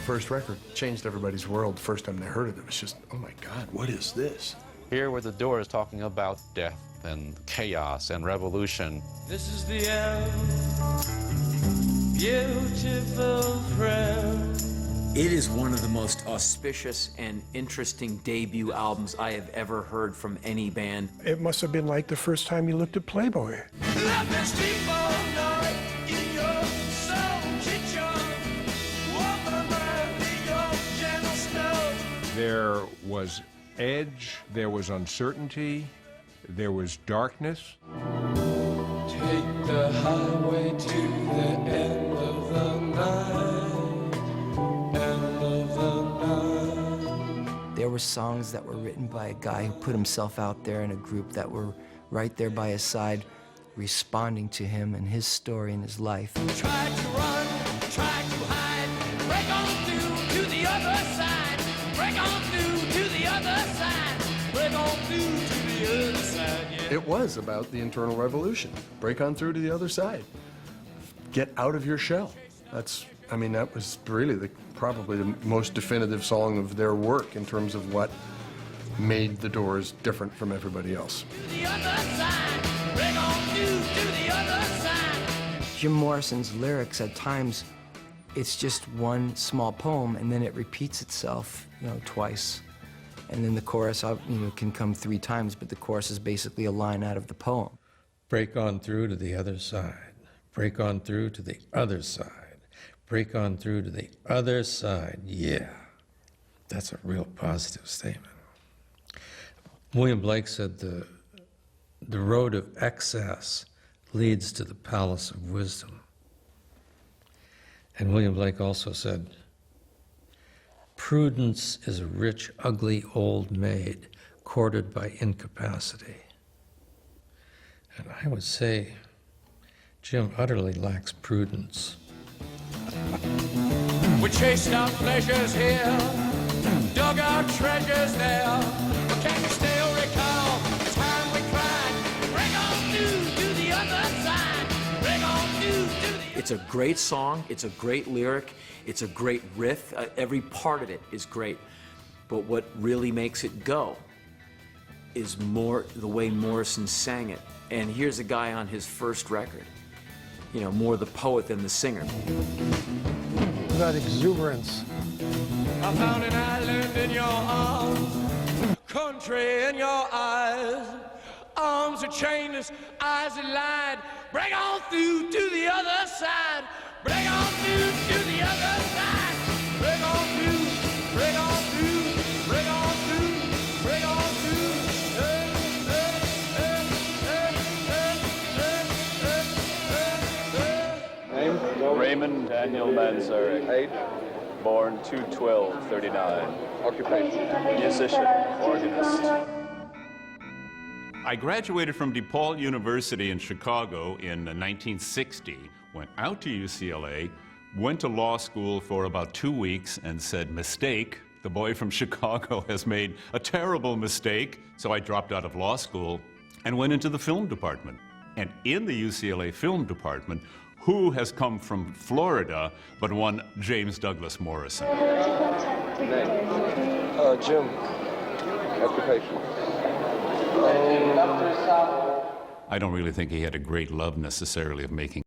first record. Changed everybody's world the first time they heard it. It was just, oh my God, what is this? Here were the Doors talking about death and chaos and revolution. This is the end, beautiful friend. It is one of the most auspicious and interesting debut albums I have ever heard from any band. It must have been like the first time you looked at Playboy. Let me sleep all night in your soul kitchen. Walk my mind in your gentle snow. There was edge, there was uncertainty, there was darkness. Take the highway to the end of the night, end of the night. There were songs that were written by a guy who put himself out there in a group that were right there by his side, responding to him and his story and his life. Try to run, try to hide, break on through to the other side, break on through to the other side, break on through to the other side, yeah. It was about the internal revolution. Break on through to the other side. Get out of your shell. That's, I mean, that was really probably the most definitive song of their work in terms of what made the Doors different from everybody else. To the other side, break on through to the other side. Jim Morrison's lyrics, at times, it's just one small poem, and then it repeats itself, twice. And then the chorus, can come 3 times, but the chorus is basically a line out of the poem. Break on through to the other side. Break on through to the other side. Break on through to the other side. Yeah, that's a real positive statement. William Blake said the road of excess leads to the palace of wisdom. And William Blake also said, prudence is a rich, ugly old maid courted by incapacity. And I would say Jim utterly lacks prudence. We chased our pleasures here, dug our treasures there, but can you still recall the time we cried? Break on through to the other side, break on through to the. It's a great song, it's a great lyric, it's a great riff, every part of it is great. But what really makes it go is more the way Morrison sang it. And here's a guy on his first record, more the poet than the singer. That exuberance. I found an island in your arms, country in your eyes, arms are chainless, eyes are lied. Break on through to the other side, break on through to the other side, break on through, break on through, break on through, break on through. Raymond Daniel Manzarek. Age? Born 2/12/39. Occupation? Musician, organist. I graduated from DePaul University in Chicago in 1960, went out to UCLA, went to law school for about 2 weeks and said, mistake, the boy from Chicago has made a terrible mistake. So I dropped out of law school and went into the film department. And in the UCLA film department, who has come from Florida but one James Douglas Morrison? Name? Jim. Occupation? I don't really think he had a great love necessarily of making